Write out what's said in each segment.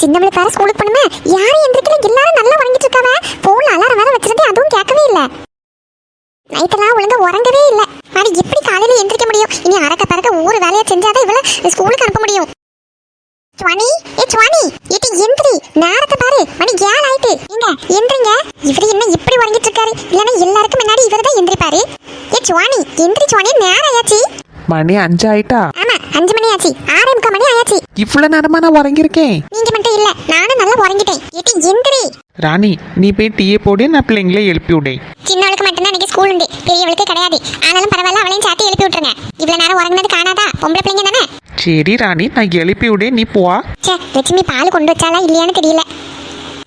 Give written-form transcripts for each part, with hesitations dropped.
சின்னவளுக்கு வேற ஸ்கூலுக்கு போணுமே, யாரும் எந்திரிக்கல, எல்லாரும் நல்லா உறங்கிட்டு இருக்காவ. போன்ல அலாரம் வேற வச்சிருந்தேன், அதுவும் கேட்கவே இல்ல. நைட்டெல்லாம் ஒழுங்கா உறங்கவே இல்ல. ஆனா எப்படி காலையில எந்திரிக்க முடியும்? இனி அறக்க பறக்க ஊர் வேலையை செஞ்சாதான் இவள ஸ்கூலுக்கு அனுப்ப முடியும். சுவானி, ஏ சுவானி, ஏட்டி எந்திரி, நேரத்தை பாரு, மணி 7 ஆயிட்டு. எங்க எந்திரிங்க, இவரு என்ன இப்படி உறங்கிட்டு இருக்காரு? இல்லன்னா எல்லாருக்கும் முன்னாடி இவரு தான் எந்திரிப்பாரு. ஏ சுவானி, எந்திரி சுவானி, நேரம் ஆயாச்சு. மணி 5 ஆயிட்டா? ஆமா, 5 மணி ஆச்சு. 6:45 மணி ஆயாச்சு. இவ்வளவு நேரமா நான் உறங்கிருக்கேன்? நீங்க மட்டும் இல்ல, நானும் நல்லா உறங்கிட்டேன். ஏட்டி எந்திரி. ராணி, நீ போய் டீயை போடு, நான் பிள்ளைங்களே எழுப்பி விடேன். சின்னவளுக்கு மட்டும்தான் இன்னைக்கு ஸ்கூல் உண்டு, பெரியவளுக்கு கிடையாது. ஆனாலும் பரவாயில்ல, அவளையும் சேர்த்து எழுப்பி விட்டுருங்க. இவ்வளவு நேரம் உறங்கினது காணாதா? பொம்பளை பிள்ளைங்க தானே. சரி ராணி, நான் எழுப்பி விடேன், நீ போவா. சே, லட்சுமி பால் கொண்டு வச்சாலா இல்லையான்னு தெரியல.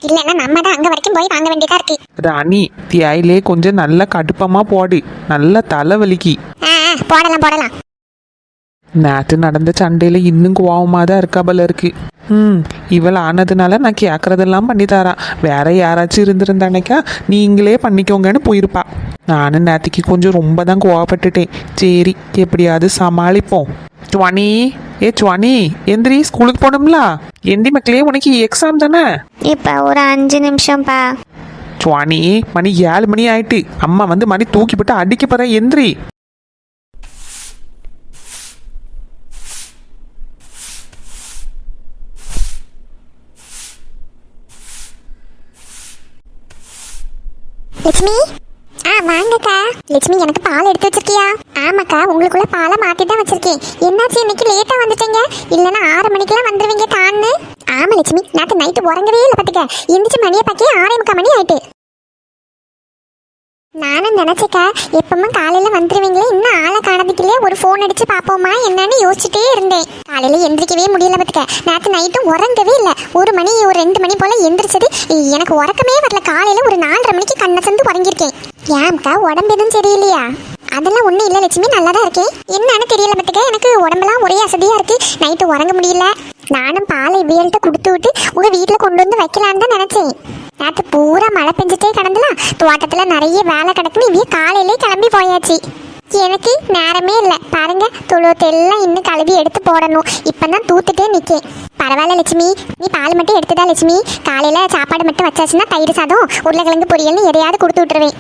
இல்லன்னா நம்ம தான் அங்க வரைக்கும் போய் வாங்க வேண்டியதா இருக்கு. ராணி, தியாயிலே கொஞ்சம் நல்ல கடுப்பமா போடு, நல்ல தலைவலிக்கு. போடலாம். நேற்று நடந்த சண்டையில இன்னும் கோவமாக தான் இருக்கா போல இருக்கு. இவள் ஆனதுனால நான் கேட்கறதெல்லாம் பண்ணி தரான். வேற யாராச்சும் இருந்திருந்தானேக்கா நீங்களே பண்ணிக்கோங்கன்னு போயிருப்பா. நானும் நேற்றுக்கு கொஞ்சம் ரொம்ப தான் கோவப்பட்டுட்டேன். சரி, எப்படியாவது சமாளிப்போம். சுவானி, ஏ சுவானி, எந்திரி, ஸ்கூலுக்கு போகணும்ல. எந்தி மக்களே, உனக்கு எக்ஸாம் தானே? இப்போ ஒரு 5 நிமிஷம்ப்பா. சுவானி, மணி 7 மணி ஆயிட்டு. அம்மா வந்து மணி தூக்கி போட்டு அடிக்க போற, எந்திரி. லட்சுமி, வாங்கக்கா. லட்சுமி, எனக்கு பால் எடுத்து வச்சிருக்கியா? ஆமாக்கா, உங்களுக்குள்ள பாலை மாத்தி தான் வச்சிருக்கேன். என்னாச்சு இன்னைக்கு லேட்டா வந்துட்டீங்க? இல்லன்னா 6 மணிக்கெல்லாம் வந்துருவீங்க தான்னு. ஆமா லட்சுமி, நேற்று நைட்டு உறங்கவே இல்லை பாத்துக்க. எந்திரிச்சு மணியை பார்க்க 6:45 மணி ஆயிட்டு. நானும் நினைச்சக்கா, எப்பவும் காலையில வந்துருவீங்களே, இன்னும் ஆளை காணதுக்குள்ளே ஒரு போன் அடிச்சு பாப்போமா என்னன்னு யோசிச்சுட்டே இருந்தேன். காலையில எந்திரிக்கவே முடியல பாத்துக்க. நேற்று நைட்டும் உறங்கவே இல்லை. 1 மணி 2 மணி போல எந்திரிச்சது. எனக்கு உறக்கமே வரல. காலையில ஒரு 4:30 மணிக்கு கண்ணை சந்து உறங்கியிருக்கேன். ஏன்க்கா, உடம்பு எதுவும் சரியில்லையா? அதெல்லாம் ஒன்றும் இல்லை லட்சுமி, நல்லா தான் இருக்கேன். என்னன்னு தெரியல பாத்துக்க, எனக்கு உடம்பெல்லாம் ஒரே அசதியா இருக்கு. நைட்டு உறங்க முடியல. நானும் பாலை இவியல்கிட்ட கொடுத்து விட்டு உங்க வீட்டுல கொண்டு வந்து வைக்கலான்னு தான் நினைச்சேன். நேற்று பூரா மழை பெஞ்சிட்டே கிடந்துலாம். தோட்டத்துல நிறைய வேலை கிடக்குன்னு இவ்விய காலையிலே கிளம்பி போயாச்சு. எனக்கு நேரமே இல்லை பாருங்க. தொழுவத்தெல்லாம் இன்னும் கழுவி எடுத்து போடணும். இப்பதான் தூத்துட்டே நிற்கேன். பரவாயில்ல லட்சுமி, நீ பால் மட்டும் எடுத்துதா லட்சுமி. காலையில சாப்பாடு மட்டும் வச்சாச்சுன்னா தயிர் சாதம், உருளைக்கிழங்கு பொரியல்னு எதையாவது கொடுத்து விட்டுருவேன்.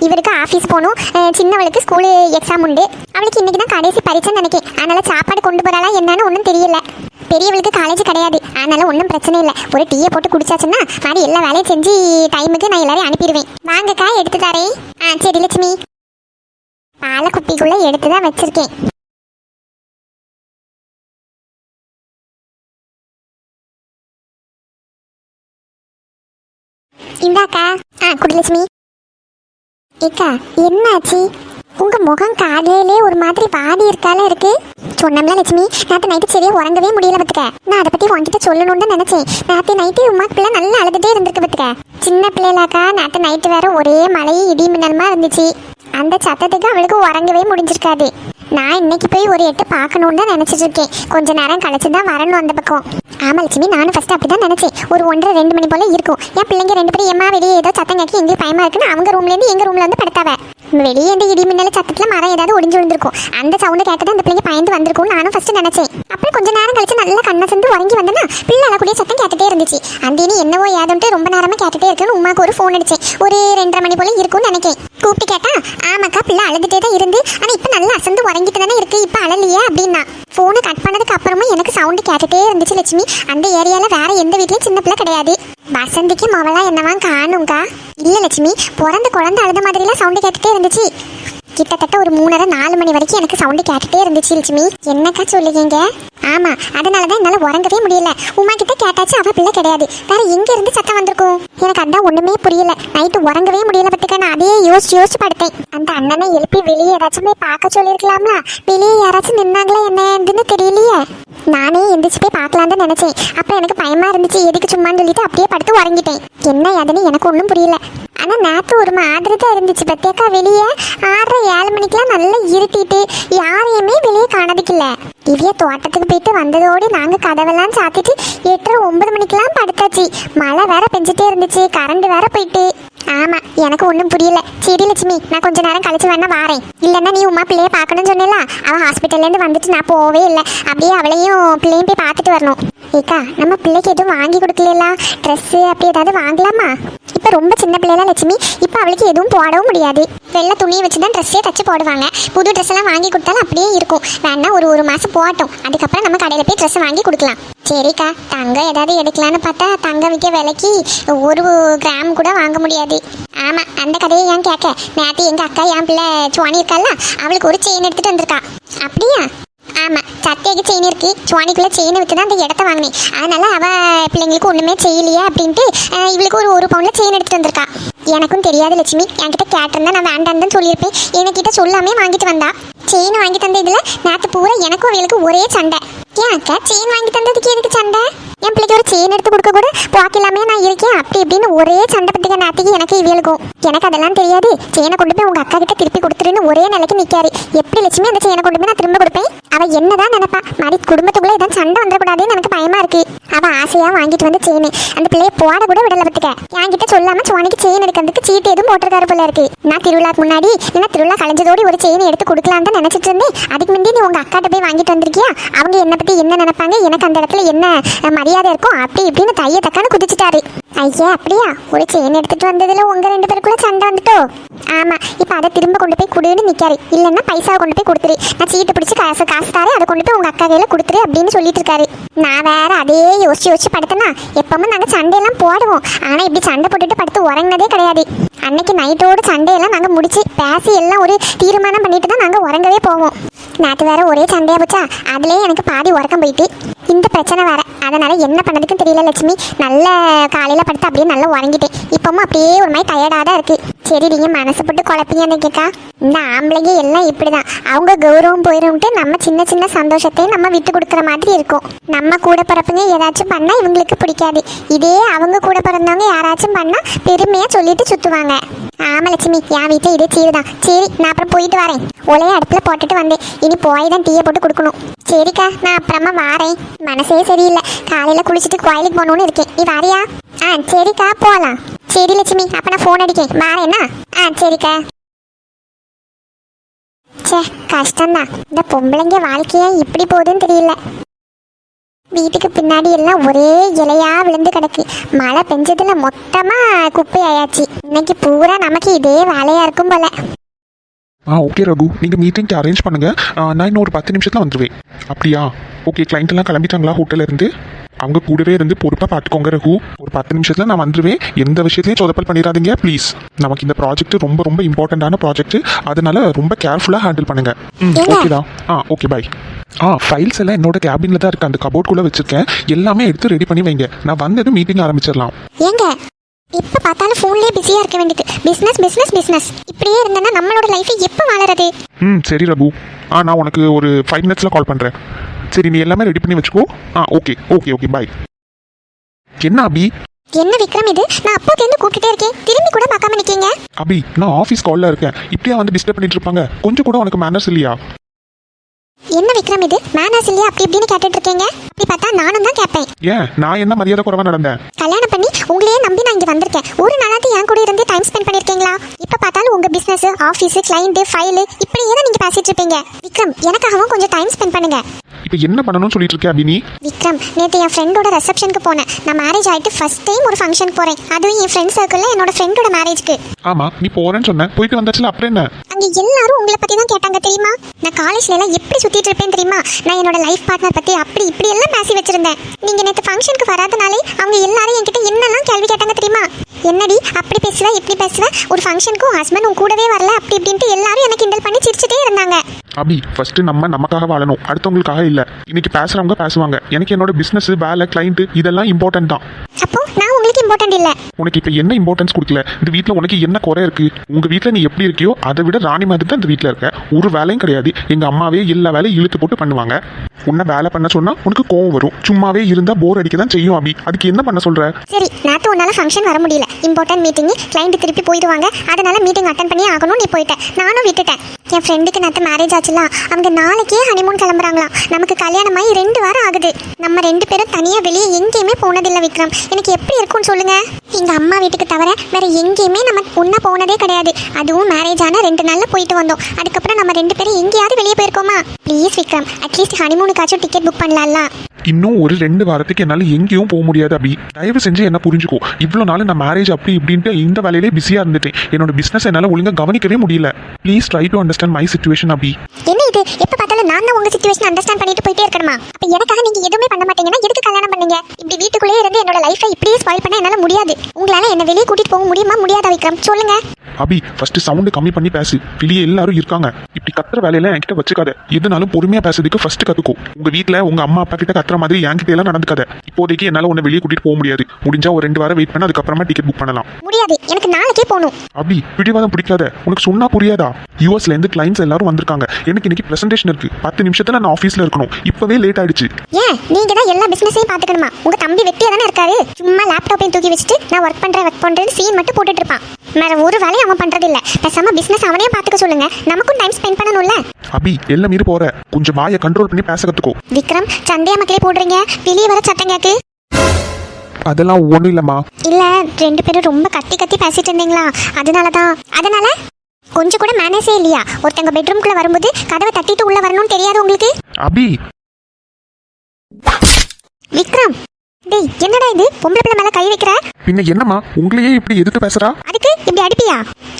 இவருக்கு ஆஃபீஸ் போகணும், சின்னவளுக்கு ஸ்கூலு எக்ஸாம் உண்டு. அவளுக்கு இன்னைக்கு தான் கடைசி பரீட்சைன்னு நினைக்கேன். அதனால சாப்பாடு கொண்டு போறாளா என்னன்னு ஒன்றும் தெரியல. பெரியவளுக்கு காலேஜ் கிடையாது, அதனால ஒன்றும் பிரச்சனை இல்லை. ஒரு டீயை போட்டு குடிச்சாச்சுன்னா மாதிரி எல்லா வேலையும் செஞ்சு டைமுக்கு நான் எல்லாரையும் அனுப்பிடுவேன். வாங்கக்கா, எடுத்து தரேன். சரி லட்சுமி. பாலை குப்பிக்குள்ள எடுத்து தான் வச்சிருக்கேன். இந்தாக்கா. குடி லட்சுமி. ஏக்கா, என்னாச்சு? உங்க முகம் காலையிலே ஒரு மாதிரி வாடி இருக்கால இருக்கு. சொன்னோம்ல லட்சுமி, நேற்று நைட்டு சரியா உறங்கவே முடியல பத்துக்க. நான் அதை பத்தி உன்கிட்ட சொல்லணும்னு தான் நினைச்சேன். நேற்று நைட்டு உமா பிள்ளை நல்லா அழுதுட்டே இருந்திருக்கு பத்துக்க. சின்ன பிள்ளைலாக்கா, நேற்று நைட்டு வேற ஒரே மழை இடி மின்னலுமா இருந்துச்சு. அந்த சத்தத்துக்கு அவளுக்கு உறங்கவே முடிஞ்சிருக்காது. நான் இன்னைக்கு போய் ஒரு 8 பார்க்கணும்னு தான் நினைச்சிட்டு இருக்கேன். கொஞ்ச நேரம் கழிச்சு தான் வரணும் அந்த பக்கம். ஆமா லட்சுமி, நானும் ஃபர்ஸ்ட் அப்படிதான் நினைச்சேன். ஒரு 1:30-2 மணி போல இருக்கும். என் பிள்ளைங்க 2 பேரும் எம்மா வெளியே ஏதோ சத்தம் கேட்க எங்களுக்கு பயமா இருக்குன்னு அவங்க ரூம்ல இருந்து எங்க ரூம்ல வந்து படுத்தாவ. வெளியே இந்த இடி மின்னல சத்தத்துல மரம் ஏதாவது ஒடிஞ்சு விழுந்திருக்கும். அந்த சவுண்ட் கேட்கதான் அந்த பிள்ளைங்க பயந்து வந்திருக்கும் நானும் ஃபர்ஸ்ட் நினைச்சேன். அப்புறம் கொஞ்ச நேரம் கழிச்சு நல்லா கண்ணை சென்று உறங்கி வந்தேன்னா பிள்ளை அழக்கூடிய சத்தம் கேட்டுட்டே இருந்துச்சு. அந்த இனி என்னவோ ஏதோன்ட்டு ரொம்ப நேரமா கேட்டுட்டே இருக்குன்னு உமாக்கு ஒரு ஃபோன் அடிச்சேன். ஒரு 2:30 மணி போல இருக்கும்னு நினைக்கேன். கூப்பிட்டு கேட்டா, ஆமாக்கா பிள்ளை அழுதுட்டே தான் இருந்து, ஆனா இப்ப நல்லா அசந்து உறங்கிட்டு தானே இருக்கு, இப்ப அழலையே அப்படின்னா. போனை கட் பண்ணதுக்கு அப்புறமும் எனக்கு சவுண்டு கேட்டுட்டே இருந்துச்சு லட்சுமி. அந்த ஏரியால வேற எந்த வீட்லயும் சின்ன பிள்ளை கிடையாது. வசந்திக்கு மவளா என்னவா காணுங்கா? இல்ல லட்சுமி, பிறந்த குழந்தை அழுத மாதிரிலாம் சவுண்டு கேட்டுட்டே இருந்துச்சு. கிட்டத்தட்ட ஒரு 3:30-4 மணி வரைக்கும் எனக்கு சவுண்டு கேட்டுட்டே இருந்துச்சு லட்சுமி. என்னக்கா சொல்லுங்க? ஆமா, அதனாலதான் என்னால உறங்கவே முடியல. உமா கிட்ட கேட்டாச்சு, அவ பிள்ளை கிடையாது. வேற எங்க இருந்து சத்தம் வந்திருக்கும்? எனக்கு அதான் ஒண்ணுமே புரியல. நைட்டு உறங்கவே முடியல பத்துக்க. நான் அதையே யோசிச்சு படுத்தேன். அந்த அண்ணனை எழுப்பி வெளியே யாராச்சும் போய் பார்க்க சொல்லிருக்கலாம்ல. வெளியே யாராச்சும் நின்னாங்களா என்னன்னு தெரியலையே. நானே எந்திரிச்சு போய் பார்க்கலான்னு நினைச்சேன். அப்புறம் எனக்கு பயமா இருந்துச்சு, எதுக்கு சும்மான்னு சொல்லிட்டு அப்படியே படுத்து உறங்கிட்டேன். என்ன ஏதுன்னு எனக்கு ஒன்றும் புரியல. ஆனா நேற்று ஒரு மாதிரி தான் இருந்துச்சு பத்தியக்கா. வெளியே 6:30-7 மணிக்கெல்லாம் நல்லா இருட்டிட்டு யாரையுமே வெளியே காணதுக்கில்ல. இவைய தோட்டத்துக்கு போயிட்டு வந்ததோடு நாங்க கதவெல்லாம் சாத்திட்டு 8:30-9 மணிக்கெல்லாம் படுத்தாச்சு. மழை வேற பெஞ்சிட்டே இருந்துச்சு, கரண்ட் வேற போயிட்டு. ஆமா எனக்கு ஒன்றும் புரியல. சரி லட்சுமி, நான் கொஞ்ச நேரம் கழிச்சு வேணா வாரேன். இல்லைன்னா நீ உமா பிள்ளைய பார்க்கணும்னு சொன்னேல, அவள் ஹாஸ்பிட்டல்லேருந்து வந்துட்டு நான் போவே இல்லை. அப்படியே அவளையும் பிள்ளையும் போய் பார்த்துட்டு வரணும். ஏக்கா, நம்ம பிள்ளைக்கு எதுவும் வாங்கி கொடுக்கல, ட்ரெஸ்ஸு அப்படி ஏதாவது வாங்கலாமா? இப்போ ரொம்ப சின்ன பிள்ளைல லட்சுமி, இப்போ அவளுக்கு எதுவும் போடவும் முடியாது. வெள்ளை துணியை வச்சு தான் ட்ரெஸ்ஸே தச்சு போடுவாங்க. புது ட்ரெஸ் எல்லாம் வாங்கி கொடுத்தாலும் அப்படியே இருக்கும். வேணா ஒரு மாதம் போட்டோம், அதுக்கப்புறம் நம்ம கடையில் போய் ட்ரெஸ் வாங்கி கொடுக்கலாம். சரிக்கா, தங்கம் ஏதாவது எடுக்கலான்னு பார்த்தா தங்க விற்க விலைக்கு 1 கிராம் கூட வாங்க முடியாது. ஆமாம், அந்த கதையை ஏன் கேட்க? நேற்று எங்கள் அக்கா என் பிள்ளை சுவாணி இருக்கால, அவளுக்கு ஒரு செயின் எடுத்துகிட்டு வந்திருக்கா. அப்படியா? ஆமாம், சத்தியாக்கு செயின் இருக்கு. சுவானிக்குள்ளே செயினை விற்று தான் அந்த இடத்த வாங்கினேன். அதனால அவள் பிள்ளைங்களுக்கு ஒன்றுமே செய்யலையே அப்படின்ட்டு இவளுக்கு ஒரு பவுனில் செயின் எடுத்துகிட்டு வந்திருக்கா. எனக்கும் தெரியாது லட்சுமி, என்கிட்ட கேட்டிருந்தா நான் வேண்டான்னு சொல்லியிருப்பேன். என்கிட்ட சொல்லாமே வாங்கிட்டு வந்தா. செயின் வாங்கி தந்த இதில் நேற்று பூரா எனக்கும் அவளுக்கு ஒரே சண்டை. ஏன் அக்கா, செயின் வாங்கி தந்ததுக்கு எதுக்கு சண்டை? என் பிள்ளைக்கு ஒரு செயின் எடுத்து கொடுக்க கூட போக்கில்லாமே நான் இருக்கேன் அப்படி இப்படின்னு ஒரே சண்டை பற்றிக்க நேற்றுக்கு எனக்கு இவளுக்கும். எனக்கு அதெல்லாம் தெரியாது. செயினை கொண்டு போய் உங்கள் அக்கா கிட்ட திருப்பி கொடுத்துருன்னு ஒரே நிலைக்கு நிற்காரு. எப்படி லட்சுமி அந்த செயினை கொண்டு போய் நான் திரும்ப கொடுப்பேன்? அவள் என்னதான் நினைப்பா? மாதிரி குடும்பத்துக்குள்ளே ஏதாவது சண்டை வந்துடக்கூடாதுன்னு எனக்கு பயமா இருக்கு. அவள் ஆசையாக வாங்கிட்டு வந்து செயின் அந்த பிள்ளையை போட கூட விடலை பத்துக்க. என்கிட்ட சொல்லாமல் சுவானிக்கு செயின் எடுக்கிறதுக்கு சீட்டு எதுவும் போட்டிருக்காரு போல இருக்கு. நான் திருவிழாக்கு முன்னாடி என்ன திருவிழா கலைஞ்சதோடு ஒரு செயின் எடுத்து கொடுக்கலான்னு தான் நினைச்சிட்டு இருந்தேன். அதுக்கு முன்னாடி நீ உங்கள் அக்காட்ட போய் வாங்கிட்டு வந்திருக்கியா? அவங்க என்ன பற்றி என்ன நினைப்பாங்க, எனக்கு அந்த இடத்துல என்ன மரியாதை இருக்கும் அப்படி இப்படின்னு தைய தக்கான்னு குதிச்சுட்டாரு. ஐயா, அப்படியா? ஒரு செயின் எடுத்துட்டு வந்ததுல உங்க 2 பேருக்குள்ள சண்டை வந்துட்டோ? ஆமா, இப்போ அதை திரும்ப கொண்டு போய் கொடுன்னு நிற்காரு. இல்லைன்னா பைசாவை கொண்டு போய் கொடுத்துரு, நான் சீட்டு பிடிச்சி காசு தாரு, அதை கொண்டு போய் உங்க அக்கா கையில கொடுத்துரு அப்படின்னு சொல்லிட்டு இருக்காரு. நான் வேற அதே யோசிச்சு படுத்தேன்னா எப்பவும் நாங்கள் சண்டையெல்லாம் போடுவோம். ஆனால் இப்படி சண்டை போட்டுட்டு படுத்து உறங்கினதே கிடையாது. அன்னைக்கு நைட்டோடு சண்டையெல்லாம் நாங்கள் முடிச்சு பேசி எல்லாம் ஒரு தீர்மானம் பண்ணிட்டு தான் நாங்கள் உறங்கவே போவோம். நேற்று வேற ஒரே சண்டையா போச்சா, அதுலேயே எனக்கு பாதி உறக்கம் போயிட்டு இந்த பிரச்சனை வேற. அதனால என்ன பண்ணதுக்கும் தெரியல லட்சுமி. நல்ல காலையில் படுத்து அப்படியே நல்லா உறங்கிட்டேன். இப்பவும் அப்படியே ஒரு மாதிரி டயர்டாக தான் இருக்கு. சரி, நீங்க மனசு போட்டு குழப்பீங்க கேட்கா. இந்த ஆம்பளைங்க எல்லாம் இப்படிதான். அவங்க கௌரவம் போயிடும்ட்டு நம்ம சின்ன சின்ன சந்தோஷத்தையும் நம்ம விட்டு கொடுக்குற மாதிரி இருக்கும். நம்ம கூட பிறப்புங்க ஏதாச்சும் பண்ணா இவங்களுக்கு பிடிக்காது. இதே அவங்க கூட பிறந்தவங்க யாராச்சும் பண்ணா பெருமையா சொல்லிட்டு சுத்துவாங்க. ஆமா லட்சுமி, என் வீட்டில் இதே சீருதான். சரி, நான் அப்புறம் போயிட்டு வரேன். ஒலைய அடுப்பில் போட்டுட்டு வந்தேன். இனி போய் தான் டீயை போட்டு கொடுக்கணும். சரிக்கா, நான் அப்புறமா வாரேன். மனசே சரியில்லை. காலையில் குளிச்சுட்டு கோயிலுக்கு போகணுன்னு இருக்கேன். நீ வாரியா? சரிக்கா, போகலாம். சரி லட்சுமி, அப்போ நான் ஃபோன் அடிக்கேன். வாரேன்னா? சரிக்கா. சே, கஷ்டம்தான். இந்த பொம்பளைங்க வாழ்க்கையா இப்படி போகுதுன்னு தெரியல. வீட்டுக்கு பின்னாடி எல்லாம் ஒரே இலையா விழுந்து கிடக்கு. மழை பெஞ்சதுல மொத்தமா குப்பை ஆயாச்சு. இன்னைக்கு பூரா நமக்கு இதே வேலையா இருக்கும் போல. ஓகே ரகு, நீங்கள் மீட்டிங்க்கு அரேஞ்ச் பண்ணுங்கள். நான் இன்னும் ஒரு 10 நிமிஷத்தில் வந்துடுவேன். அப்படியா? ஓகே, கிளைண்ட் எல்லாம் கிளம்பிட்டாங்களா ஹோட்டலில் இருந்து? அவங்க கூடவே இருந்து பொறுப்பாக பார்த்துக்கோங்க ரகு. ஒரு 10 நிமிஷத்தில் நான் வந்துடுவேன். எந்த விஷயத்தையும் சொதப்பல் பண்ணிடாதீங்க ப்ளீஸ். நமக்கு இந்த ப்ராஜெக்ட் ரொம்ப ரொம்ப இம்பார்ட்டண்ட்டான ப்ராஜெக்ட். அதனால ரொம்ப கேர்ஃபுல்லாக ஹேண்டில் பண்ணுங்கள். ஓகேடா. ஓகே, பாய். ஃபைல்ஸ் எல்லாம் என்னோட கேபினில் தான் இருக்குது. அந்த கபோர்டுக்குள்ளே வச்சுருக்கேன். எல்லாமே எடுத்து ரெடி பண்ணி வைங்க. நான் வந்ததும் மீட்டிங் ஆரம்பிச்சிடலாம். ஏங்க, எப்போ பார்த்தாலும் ஃபோன்லேயே பிஸியாக இருக்க வேண்டியது. பிஸ்னஸ் பிஸ்னஸ் பிஸ்னஸ் இப்படியே இருந்தேன்னா நம்மளோட லைஃபை எப்போ வாழறது? சரி ரகு. நான் உனக்கு ஒரு 5 மினிட்ஸில் கால் பண்ணுறேன். சரி, நீ எல்லாமே ரெடி பண்ணி வச்சுக்கோ. ஓகே ஓகே ஓகே, பாய். என்ன அபி? என்ன விக்ரம் இது? நான் அப்போதுலேருந்து கூப்பிட்டுட்டே இருக்கேன், திரும்பி கூட பார்க்காம நிற்கீங்க. அபி, நான் ஆஃபீஸ் காலில் இருக்கேன். இப்படியா வந்து டிஸ்டர்ப் பண்ணிட்டு இருப்பாங்க? கொஞ்சம் கூட உனக்கு மேனர்ஸ் இல்லையா? என்ன விக்ரம் இது? மேனர்ஸ் இல்லையா அப்படி இப்படின்னு கேட்டுட்டு இருக்கீங்க? அப்படி பார்த்தா நானும் தான் கேட்பேன். ஏன் நான் என்ன மரியாதை குறைவா நடந்தேன்? கல்யாணம் பண்ணி உங்களையே நம்பி நான் இங்கே வந்திருக்கேன். ஒரு நாளாவது என் கூட இருந்து டைம் ஸ்பெண்ட் பண்ணியிருக்கீங்களா? இப்போ பார்த்தாலும் உங்கள் பிஸ்னஸ், ஆஃபீஸு, கிளைண்ட்டு, ஃபைலு இப்படியே தான் நீங்கள் பேசிட்டு இருப்பீங்க. விக்ரம், எனக்காகவும் கொஞ்சம் டைம் ஸ்பெண்ட் பண்ணுங்க. இப்போ என்ன பண்ணணும்னு சொல்லிட்டு இருக்கேன் அபி நீ? விக்ரம், நேற்று என் ஃப்ரெண்டோட ரிசப்ஷனுக்கு போனேன். நான் மேரேஜ் ஆகிட்டு ஃபர்ஸ்ட் டைம் ஒரு ஃபங்க்ஷன் போகிறேன். அதுவும் என் ஃப்ரெண்ட் சர்க்கிளில் என்னோட ஃப்ரெண்டோட மேரேஜ்க்கு. ஆமா, நீ போறேன்னு சொன்ன, போயிட்டு வந்தாச்சுல, அப்புறம் என்ன? அங்கே எல்லாரும் உங்களை பற்றி தான் கேட்டாங்க தெரியுமா? நான் காலேஜ்ல எல்லாம் எப்படி சுற்றிட்டு இருப்பேன் தெரியுமா? நான் என்னோட லைஃப் பார்ட்னர் பற்றி அப்படி இப்படி எல்லாம் பேசி வச்சிருந்தேன். நீங்கள் நேற்று ஃபங்க்ஷனுக்கு வராதனாலே அவங்க எல்லாரும் என்கிட்ட என்னெல்லாம் கேள்வி கேட்டாங்க தெரியுமா? என்னடி அப்படி பேசுவ, இப்படி பேசுவ, ஒரு ஃபங்க்ஷனுக்கும் ஹஸ்பண்ட் உன் கூடவே வரல அப்படி இப்படின்ட்டு எல்லாரும் எனக்கு கிண்டல் பண்ணி சிரிச்சுட்டே இருந்தாங்க. அபி, ஃபர்ஸ்ட் நம்ம நமக்காக வாழணும், அடுத்தவங்களுக்காக இல்லை. இன்னைக்கு பேசுறவங்க பேசுவாங்க. எனக்கு என்னோட பிசினஸ், வேலை, கிளைண்ட் இதெல்லாம் இம்பார்ட்டன்ட் தான். அப்போ நான் உங்களுக்கு இம்பார்ட்டன்ட் இல்லை? உனக்கு இப்போ என்ன இம்பார்ட்டன்ஸ் கொடுக்கல? இந்த வீட்டில் உனக்கு என்ன குறை இருக்கு? உங்க வீட்டில் நீ எப்படி இருக்கியோ அதை விட ராணி மாதிரி தான் இந்த வீட்டில் இருக்க. ஒரு வேலையும் கிடையாது. எங்க அம்மாவே எல்லா வேலையும் இழுத்து போட்டு பண்ணுவாங்க. உன்னை வேலை பண்ண சொன்னா உனக்கு கோவம் வரும். சும்மாவே இருந்தா போர் அடிக்க தான் செய்யும் அபி. அதுக்கு என்ன பண்ண சொல்ற? சரி, நேற்று உன்னால ஃபங்க்ஷன் வர முடியல, இம்பார்ட்டன்ட் மீட்டிங், கிளைண்ட் திருப்பி போயிடுவாங்க, அதனால மீட்டிங் அட்டன் பண்ணி ஆகணும். நீ போயிட்ட, நானும் விட்டுட்டேன். என் ஃப்ரெண்டுக்கு நேற்று மேரேஜ் ஆச்சுல, அவங்க நாளைக்கே ஹனிமூன் கிளம்புறாங்களாம். நமக்கு கல்யாணமாகி 2 வாரம் ஆகுது. நம்ம 2 பேரும் தனியாக வெளியே எங்கேயுமே போனதில்லை விக்ரம். எனக்கு எப்படி இருக்கும்னு சொல்லுங்க? எங்க அம்மா வீட்டுக்கு தவிர வேற எங்கேயுமே நம்ம ஒண்ணா போனதே கிடையாது. அதுவும் மேரேஜ் ஆன 2 நாள்ல போயிட்டு வந்தோம். அதுக்கப்புறம் நம்ம 2 பேரும் எங்கேயாவது வெளியே போயிருக்கோமா? ப்ளீஸ் விக்ரம், அட்லீஸ்ட் ஹனிமூனுக்காச்சும் டிக்கெட் புக் பண்ணலாம்ல. இன்னும் ஒரு 2 வாரத்துக்கு என்னால் எங்கேயும் போக முடியாது அபி. தயவு செஞ்சு என்ன புரிஞ்சுக்கோ. இவ்வளோ நாள் நான் மேரேஜ் அப்படி இப்படின்ட்டு இந்த வேலையிலே பிஸியாக இருந்துட்டேன். என்னோட பிஸ்னஸ் என்னால் ஒழுங்காக கவனிக்கவே முடியல. Please try to understand my situation Abhi. என்ன இது, எப்ப பார்த்தாலும் நான் தான் உங்க சிச்சுவேஷன் அண்டர்ஸ்டாண்ட் பண்ணிட்டு போயிட்டே இருக்கணுமா? அப்ப எனக்காக நீங்க எதுவுமே பண்ண மாட்டீங்கன்னா எதுக்கு கல்யாணம் பண்ணீங்க? இப்படி வீட்டுக்குள்ளேயே இருந்து என்னோட லைஃபை இப்படியே ஸ்பாயில் பண்ண என்னால முடியாது. உங்களால என்ன வெளியே கூட்டிட்டு போக முடியுமா முடியாதா விக்ரம், சொல்லுங்க? அபி ஃபர்ஸ்ட் சவுண்டு கம்மி பண்ணி பேசு. வெளியே எல்லாரும் இருக்காங்க. இப்படி கத்துற வேலையெல்லாம் என்கிட்ட வச்சுக்காத. எதுனாலும் பொறுமையா பேசுறதுக்கு ஃபர்ஸ்ட் கத்துக்கோ. உங்க வீட்ல உங்க அம்மா அப்பா கிட்ட கத்துற மாதிரி என்கிட்ட எல்லாம் நடந்துக்காத. இப்போதைக்கு என்னால உன்னை வெளியே கூட்டிட்டு போக முடியாது. முடிஞ்சா ஒரு 2 வாரம் வெயிட் பண்ண, அதுக்கப்புறமா டிக்கெட் புக் பண்ணலாம். முடியாது, எனக்கு நாளைக்கே போகணும். அபி பிடிவாதம் பிடிக்காத. உனக்கு சொன்னா புரியாதா? யூஎஸ்ல இருந்து கிளைண்ட்ஸ் எல்லாரும் வந்திருக்காங்க. எனக்கு இன்னைக்கு பிரசன்டேஷன் இருக்கு. 10 நிமிஷத்துல நான் ஆஃபீஸ்ல இருக்கணும். இப்பவே லேட் ஆயிடுச்சு. ஏன் நீங்க தான் எல்லா பிசினஸையும் பாத்துக்கணுமா? உங்க தம்பி வெட்டியா தானே இருக்காரு. சும்மா லேப்டாப்பையும் தூக்கி வச்சுட்டு நான் ஒர்க் பண்றேன்னு சீன் மட்டும் போட்டுட்டு இருப்பான். வேற ஒரு வேலையும் அவன் பண்றது இல்ல. பேசாம பிசினஸ் அவனையே பாத்துக்க சொல்லுங்க. நமக்கும் டைம் ஸ்பெண்ட் பண்ணணும்ல. அபி எல்லாம் மீறி போற. கொஞ்சம் வாயை கண்ட்ரோல் பண்ணி பேச கத்துக்கோ. விக்ரம், சண்டையா மக்களே போடுறீங்க? வெளியே வர சத்தம் கேக்கு. அதெல்லாம் ஒண்ணும் இல்லம்மா. இல்ல, 2 பேரும் ரொம்ப கத்தி கத்தி பேசிட்டு இருந்தீங்களா, அதனால கொஞ்சம் கூட மேனேஜே இல்லையா? ஒருத்தங்க பெட்ரூம்குள்ள வரும்போது கதவை தட்டிட்டு உள்ள வரணும்னு தெரியாது உங்களுக்கு? அபி விக்ரம், டேய் என்னடா இது, பொம்பளை பிள்ளை மேல கை வைக்கிற? பின்ன என்னம்மா உங்களையே இப்படி எதிர்த்து பேசுறா? அதுக்கு இப்படி அடிப்பியா?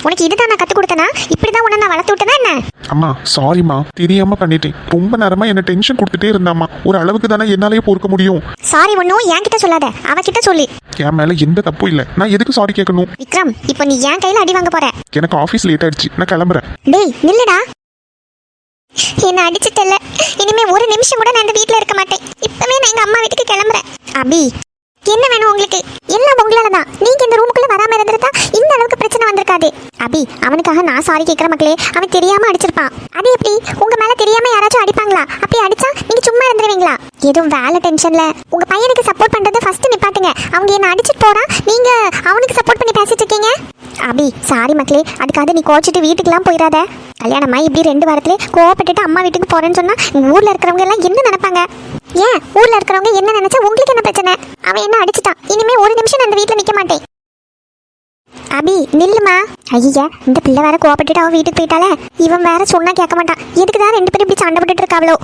உனக்கு இதுதான் நான் கத்து கொடுத்தனா? இப்படிதான் உன்னை நான் வளர்த்து விட்டனா என்ன? அம்மா சாரிம்மா, தெரியாம பண்ணிட்டேன். ரொம்ப நேரமா என்ன டென்ஷன் கொடுத்துட்டே இருந்தாம்மா. ஒரு அளவுக்கு தானே என்னாலேயே பொறுக்க முடியும். சாரி ஒன்னும் என்கிட்ட சொல்லாத, அவகிட்ட சொல்லு. என் மேல எந்த தப்பும் இல்ல. நான் எதுக்கு சாரி கேட்கணும்? விக்ரம், இப்போ நீ என் கையில அடி வாங்க போற. எனக்கு ஆபீஸ் லேட் ஆயிடுச்சு. நான் கிளம்புறேன். டேய் நில்லுடா. என்ன அடிச்சிட்டல. இனிமே ஒரு நிமிஷம் கூட நான் இந்த வீட்ல இருக்க மாட்டேன். இப்பவே நான் எங்க அம்மா வீட்டுக்கு கிளம்புறேன். அபி, என்ன வேணும் உங்களுக்கு? எல்லாம் உங்களால தான். நீங்க இந்த ரூமுக்குள்ள வராம இருந்திருந்தா இந்த அளவுக்கு பிரச்சனை வந்திருக்காது. அபி, அவனுக்காக நான் சாரி கேட்கிற மக்களே. அவன் தெரியாம அடிச்சிருப்பான். அது எப்படி உங்க மேல தெரியாம யாராச்சும் அடிப்பாங்களா? அப்படி அடிச்சா நீங்க சும்மா இருந்துருவீங்களா? எதுவும் வேலை டென்ஷன்ல உங்க பையனுக்கு சப்போர்ட் பண்றது ஃபர்ஸ்ட் நிப்பாட்டுங்க. அவங்க என்ன அடிச்சிட்டு போறா, நீங்க அவனுக்கு சப்போர்ட் பண்ணி பேசிட்டு இருக்கீங்க. அபி சாரி மக்களே, அதுக்காக நீ கோச்சிட்டு வீட்டுக்குலாம் போயிடாத. கல்யாணமா இப்படி 2 வாரத்திலே கோவப்பட்டுட்டு அம்மா வீட்டுக்கு போறேன்னு சொன்னா ஊர்ல இருக்கிறவங்க எல்லாம் என்ன நினைப்பாங்க? ஏன் ஊர்ல இருக்கிறவங்க என்ன நினைச்சா உங்களுக்கு என்ன பிரச்சனை? அவன் என்ன அடிச்சுட்டான். இனிமே ஒரு நிமிஷம் நான் அந்த வீட்டுல நிக்க மாட்டேன். அபி நில்லுமா. ஐயா, இந்த பிள்ளை வேற கோவப்பட்டுட்டு அவன் வீட்டுக்கு போயிட்டாலே. இவன் வேற சொன்னா கேட்க மாட்டான். எதுக்குதான் 2 பேரும் இப்படி சண்டை போட்டுட்டு இருக்காவளோ?